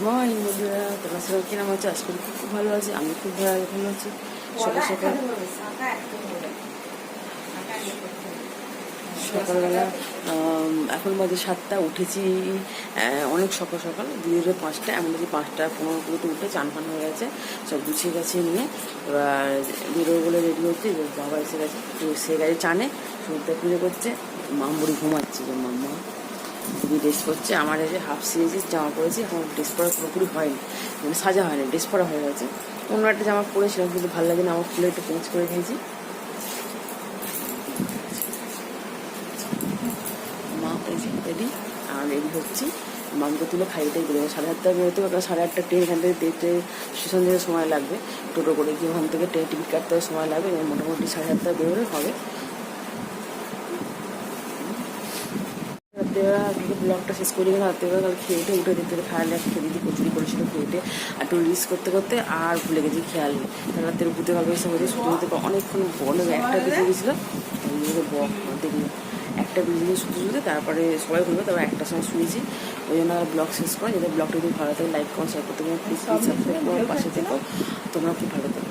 Morning বন্ধুরা, তোমরা সবাই কিরম আছে? আজকে খুব ভালো আছে, আমি খুব ভালো আছি। সকালবেলা এখন বাজে 7টা, উঠেছি অনেক সকাল সকাল, ধীরে 5টা, এমন কি 5:15 উঠে চান পান হয়ে গেছে, সব গুছিয়ে গেছে নিয়ে এবার বেরোবো বলে রেডি হচ্ছে। বাবা এসে গেছে, তো সে গেছে চানে, সমুদ্রে পুজো করছে। মামবুড়ি ঘুমাচ্ছে, যে মাম্মা দিদি ড্রেস করছে। আমার এই যে হাফ সিরিজের জামা পরেছি, এখন ড্রেস পরা পুরোপুরি হয়নি, মানে সাজা হয়নি, ড্রেস পরা হয়ে গেছে। অন্য একটা জামা পরেছিলাম কিন্তু ভালো লাগে না, আমার ফুলে একটু চেঞ্জ করে দিয়েছি। মা রেডি, আর রেডি হচ্ছি। মামকে তুলে খাইতেই বেরোবো, 7:30 বেরোতে হবে, 8:30 ট্রেন এখান থেকে দেখতে স্টেশন যেতে সময় লাগবে, টোটো করে গিয়ে ওখান থেকে ট্রেন টিকিট কাটতে সময় লাগবে। মোটামুটি 7:30 বেরোলে হবে। রাত্রেবেলা ব্লগটা শেষ করে গেলে রাত্রেবেলা কাল খেয়ে উঠে দেখতে খাওয়ালে খেয়ে দিদি কচুরি করেছিল, খেয়ে আর একটু রিলস করতে করতে আর ভুলে গেছি খেয়াল নেই। রাত্রে উঠতে গল্প এসে হয়েছে, শুধু থেকে অনেকক্ষণ বলে একটা বেজে গেছিলো, দেখলো একটা বেজে শুধু শুধু, তারপরে সবাই ঘুরবে, তারপর 1টার সময় শুয়েছি। ওই জন্য ব্লগ শেষ করে, যাতে ব্লগটা যদি ভালো থাকে লাইক করো, শেয়ার করতে পারো, প্লিজ সাবস্ক্রাইব করো, পাশে থেকো, তোমরা খুব ভালো থাকো।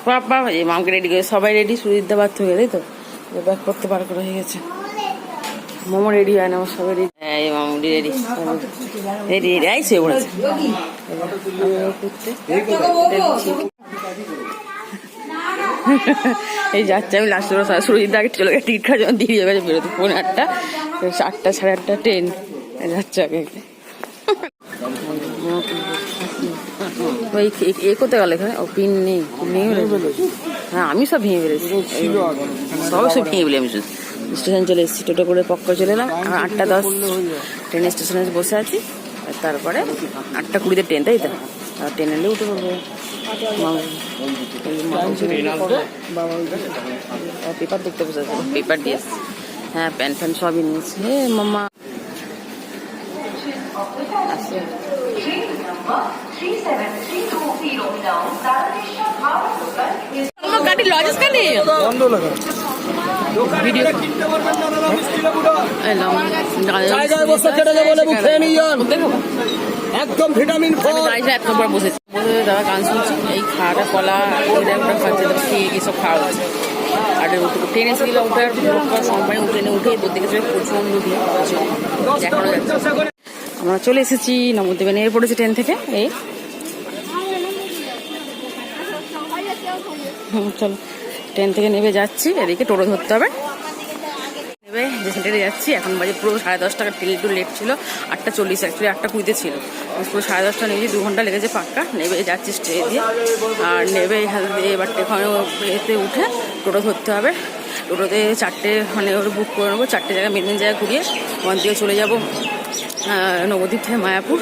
বাবা এই মামকে রেডি করে সবাই রেডি, সুরিদ্দা বাধ্য হয়ে গেছে, তো ব্যাক করতে পার করা হয়ে গেছে। মোমো রেডি হয় না, আমার সবাই রেডি। এই মামু রেডি রেডি রেডি আইসে পড়েছে। এই যাচ্ছে, আমি লাস্ট সুরজিৎ আগে চলে গেছে, টিকিট খাওয়ার জন্য দিয়ে গেছে বেরোতে, 8:30, 8টা 8:30 ট্রেন যাচ্ছে আগে। ওই এ কোথায় গেল এখানে? ও পিন নেই, হ্যাঁ আমি সব ভেঙে বেড়েছি, সব ভেঙে বলি আমি। স্টেশন চলে এসেছি, টোটো করে পক্কা চলে এলাম। 8:10 ট্রেন স্টেশনে বসে আছি, তারপরে 8:20 ট্রেন, তাই তো? ট্রেন এলে উঠে পড়বো। পেপার দেখতে বসে আছে, পেপার দিয়ে এসছি। হ্যাঁ প্যান ফ্যান সবই নিয়েছি। হে মাম্মা গাড়ি লজেস কানে বন্ধ লাগা ভিডিও জায়গায় বসে কেটে যাবো, লেবু খেয়ে নিয়ে যান, একদম ভিটামিন একবার বসেছি, দাদা গান শুনছি। এই খাওয়াটা কলা একটা খাচ্ছে, খেয়ে গিয়ে সব খাওয়া হচ্ছে। আর ট্রেনে এসে গেলে উঠে সময় ট্রেনে উঠে দেখে চলে প্রচন্ড ভিড়, দেখানো যাচ্ছে। আমরা চলে এসেছি নবদ্বীপে, নেমে পড়েছি ট্রেন থেকে। এই চলো ট্রেন থেকে নেমে যাচ্ছি, এদিকে টোটো ধরতে হবে, নেবে যে সেন্টারে যাচ্ছি। এখন বাজে পুরো 10:30 টাকা, ট্রেন একটু লেট ছিল, 8:40, অ্যাকচুয়ালি 8:20 ছিল, পুরো 10:30 নেমেছি, 2 ঘন্টা লেগেছে পাক্কা। নেবে যাচ্ছি স্টে দিয়ে, আর নেবে এখান দিয়ে এবার এখানে এতে উঠে টোটো ধরতে হবে। টোটোতে 4টে মানে ওর বুক করে নেবো, 4টে জায়গায় মেন জায়গায় ঘুরিয়ে ওখান থেকে চলে যাবো নবদ্বীপ থেকে মায়াপুর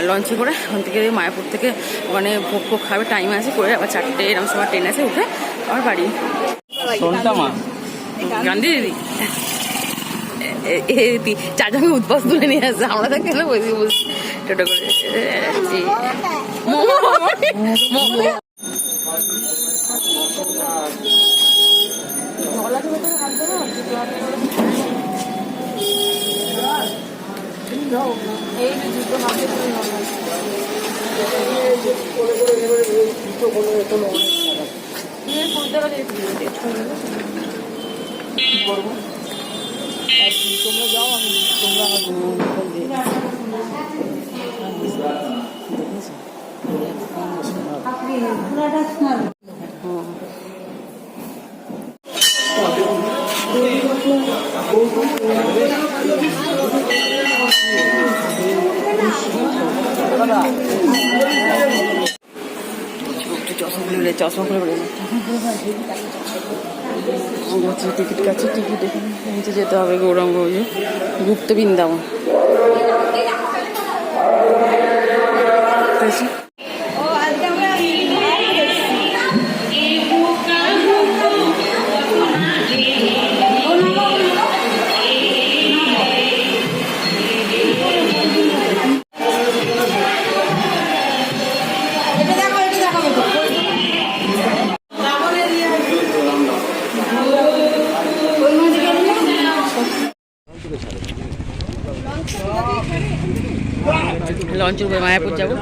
লঞ্চে করে। ওখান থেকে মায়াপুর থেকে ওখানে ভোগ ফোগ খাবে, টাইম আছে করে, আবার 4টে এরকম সময় ট্রেন আছে, উঠে আমার বাড়ি। গান্ধী দিদি চাচাকে উদ্বাস তুলে নিয়ে আসছে, আমরা তো কেন বসে বসে টোটো করে এই জুতো হাতে করবো। তোমরা যাও, আমি তোমরা চশমা খুলে টিকিট কাছে, টিকিট এখানে পৌঁছে যেতে হবে গৌরাঙ্গ গুপ্ত বৃন্দাবন। লঞ্চের উপরে মায়াপুর যাবো,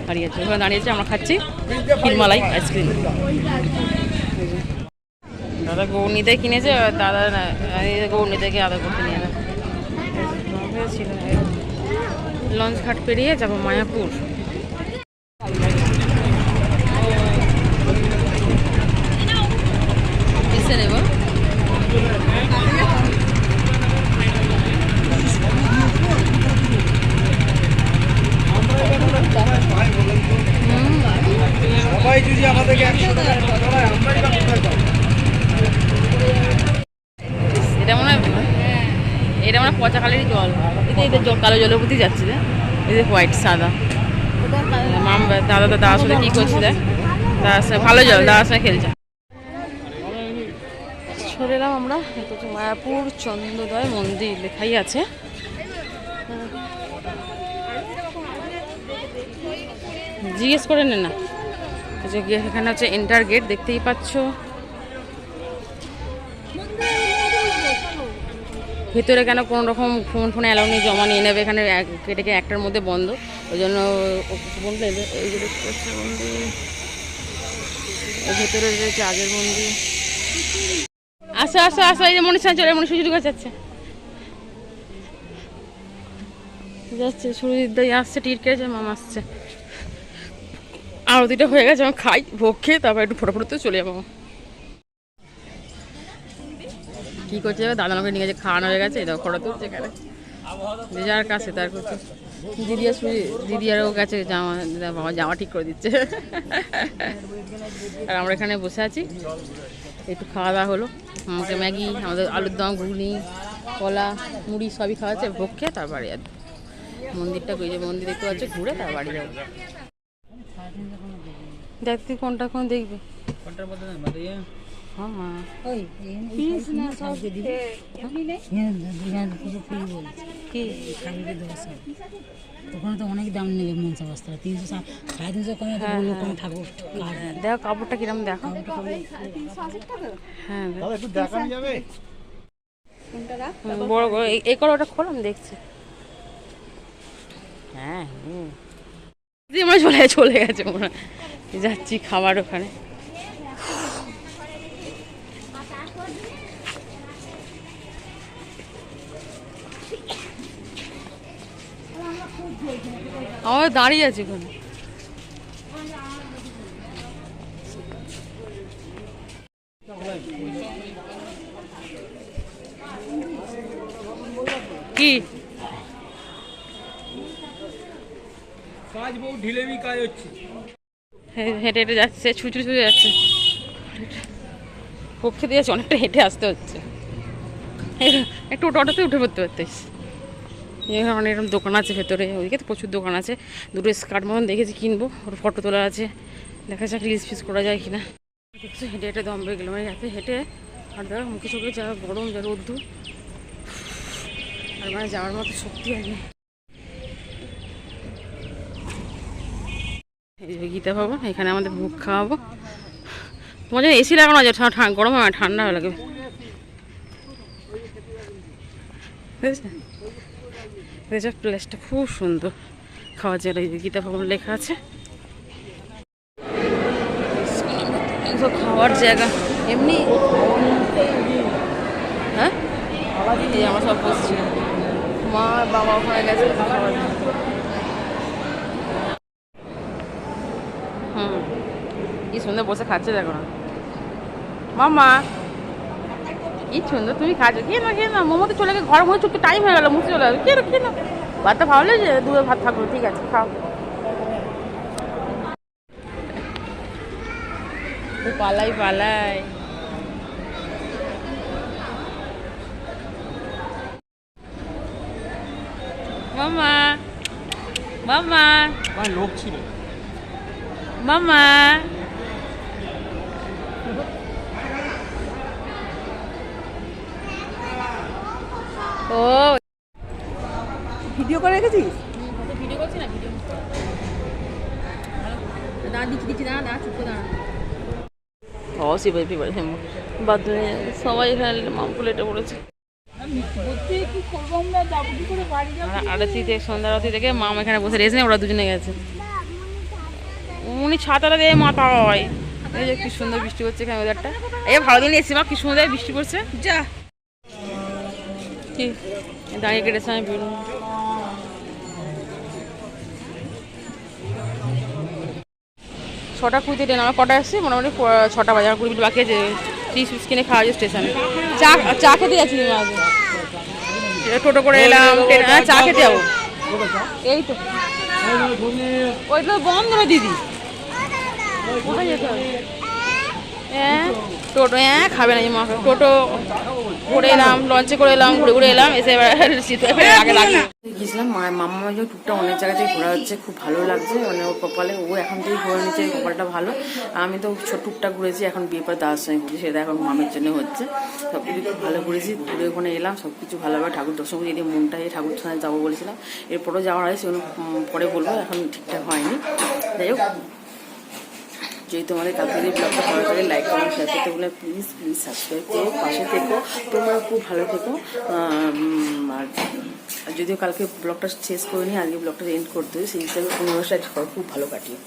দাঁড়িয়েছে ওখানে দাঁড়িয়েছে, আমরা খাচ্ছি ক্ষীরমালাই আইসক্রিম। দাদা গৌরনীতে কিনেছে, দাদা গৌরনী থেকে আদা করতে নিয়ে ছিল। লঞ্চ ঘাট পেরিয়ে যাবো মায়াপুর। নেব সবাই যদি আমাদেরকে এটা মনে হয় পচা কালেরই জল, এদের জল কালো জলের প্রতি যাচ্ছে, এদের হোয়াইট সাদা। মাম দাদা দাদার সাথে কী করছে, দাদার সাথে ভালো জল, দাদার সাথে খেলছে। চলে এলাম আমরা, এটা হচ্ছে মায়াপুর চন্দ্রোদয় মন্দির লেখাই আছে। জিজ্ঞেস করে নে না, এখানে হচ্ছে এন্টার গেট, দেখতেই পাচ্ছ। ভেতরে কেন কোনো রকম ফোন ফোনে অ্যালাউ নেই, জমা নিয়ে নেবে এখানে, কেটে একটার মধ্যে বন্ধ, ওই জন্য বললে এই যে দেখতে পাচ্ছি মন্দির, ভেতরে রয়েছে আগের মন্দির। আসো আসো আসো, এই যে মনীষা চলে, মনীষা শুরু যাচ্ছে যাচ্ছে, সুরজিৎ দাই আসছে, টিট কেটেছে, মামা আসছে, আরতিটা হয়ে গেছে, আমি খাই ভোগ খেয়ে তারপর একটু ফটো ফটোতে চলে যাবো। কী করছে দাদা আমাকে নিয়ে গেছে, খাওয়ানো হয়ে গেছে, এটা ফটো তুলছে এখানে, যে যার কাছে তার করছে। দিদি আর দিদি আরও গেছে জামা, বাবা জামা ঠিক করে দিচ্ছে। আর আমরা এখানে বসে আছি, একটু খাওয়া দাওয়া হলো, আমাকে ম্যাগি, আমাদের আলুর দম, ঘুগনি, কলা, মুড়ি সবই খাওয়াচ্ছে, ভোগ খেয়ে তার বাড়ি আর মন্দিরটা, ওই যে মন্দির দেখতে পাচ্ছে, ঘুরে তার বাড়ি যাবো। দেখ তুই কোনটা কোন দেখবি, হ্যাঁ মা ওখানে তো অনেক দাম নেবে মনসা বস্ত্র, 300 350 কমে থাকবো। দেখো কাপড়টা কিরম, দেখো হ্যাঁ বড় এই করে ওটা খোলাম দেখছি। হ্যাঁ আমরা চলে গেছে, আমরা যাচ্ছি খাবার ওখানে। আমার দাঁড়িয়ে আছে ওখানে, কি কাজ বহু ঢিলেমি কাজ হচ্ছে, হেঁটে হেঁটে যাচ্ছে, ছুটে ছুটে যাচ্ছে, পক্ষে দিয়ে যাচ্ছে, অনেকটা হেঁটে আসতে হচ্ছে, একটু অটোতে উঠে পড়তে পারতিস। অনেক এরকম দোকান আছে ভেতরে, ওইদিকে তো প্রচুর দোকান আছে, দুটো স্কার্ট মতন দেখেছি কিনবো, ওর ফটো তোলা আছে, দেখা যাক রিলস ফিস করা যায় কিনা। দেখছো হেঁটে হেঁটে দম বেয়ে গেলাম, এত হেঁটে, আর দেখো মুখে চোখে যা গরম, যা রোদ্দুর, আর মানে যাওয়ার মতো শক্তি আছে। এই যে গীতা ভবন, এখানে আমাদের ভোগ খাওয়াবো। তোমার জন্য এসি লাগানো আছে, গরম হয় ঠান্ডা হয়ে লাগবে, বুঝেছে? প্লেসটা খুব সুন্দর, খাওয়ার জায়গা, এই যে গীতা ভবন লেখা আছে, খাওয়ার জায়গা এমনি। হ্যাঁ এই আমার সব বসছি, মা বাবা ওখানে গেছে খাওয়ার। কি সুন্দর বসে খাচ্ছে দেখো না মামা, কি সুন্দর তুমি খাচ্ছো, খেয়ে না খেয়ে না, মোমোতে চলে গেছে, ঘর মধ্যে চুপকে টাইম হয়ে গেল, মুখে চলে গেলো, খেয়ে না ভাতটা ভালো লেগেছে, দুটো ভাত থাকলো, ঠিক আছে খাও। পালাই পালাই, মামা মামা লোক ছিল মামা, ও ভিডিও করে রেখেছিস? ভিডিও করছি না, ভিডিও দাঁড়া দিচ্ছি দাঁড়া চুপ দাঁড়া। ও শিবাই বাথরুমে সবাই এখানে মামপুল এটা পড়েছে। কি করবো আমরা, যাবো কি করে বাড়ি যাবো? আরতি থেকে সন্ধ্যা আরতি থেকে মামা এখানে বসে রেখেছে, ওরা দুজনে গেছে। উনি ছাতাটা দিয়ে মাথা হয়। এই যে কি সুন্দর বৃষ্টি পড়ছে এখানে, ওয়েদারটা এই ভালো দিন এসেছি মা, কি সুন্দর বৃষ্টি পড়ছে। যা কি দাঁড়িয়ে কেটেছে, আমি বেরোবো। ছটা কুড়িতে ট্রেন, আমার কটা আসছে মোটামুটি 6টা বাজে, আমার 20 মিনিট বাকি আছে। চিপস ফিপস কিনে খাওয়া যায় স্টেশনে। চা চা খেতে যাচ্ছি আগে, টোটো করে এলাম, চা খেতে যাবো। এই তো ওইটা বন্ধ হবে দিদি, কোথায় যেতে হবে? হ্যাঁ টোটো, হ্যাঁ খাবে না মা, টোটো করে এলাম, লঞ্চে করে এলাম, ঘুরে ঘুরে এলাম, এসে এবার আগে লাগে গিয়েছিলাম। মামা যে টুকটা অনেক জায়গা থেকে ঘোরা হচ্ছে, খুব ভালো লাগছে। মানে ওর কপালে, ও এখন থেকে ঘোরা নিচ্ছে, কপালটা ভালো। আমি তো টুকটা ঘুরেছি, এখন বিয়ে পর দাদার সঙ্গে ঘুরছি, সেটা এখন মামের জন্য হচ্ছে। সব কিছু খুব ভালো ঘুরেছি, ঘুরে ওখানে এলাম, সব কিছু ভালোভাবে ঠাকুর দর্শন করে এদিকে মনটা এই ঠাকুর স্থানে যাবো বলেছিলাম। এরপরও যাওয়ার হয়, সেগুলো পরে বলবো, এখন ঠিকঠাক হয়নি। যাই হোক, যদি তোমাদের কালকে ব্লগটা ভালো লাগে, লাইক কমেন্ট শেয়ার করতে বলে প্লিজ সাবস্ক্রাইব করো, পাশে থেকো, তোমরা খুব ভালো থেকো। আর যদিও কালকে ব্লগটা শেষ করে নিই, আজকে ব্লগটা এন্ড করতে হয়, সেই হিসাবে 15 খুব ভালো কাটিয়ে।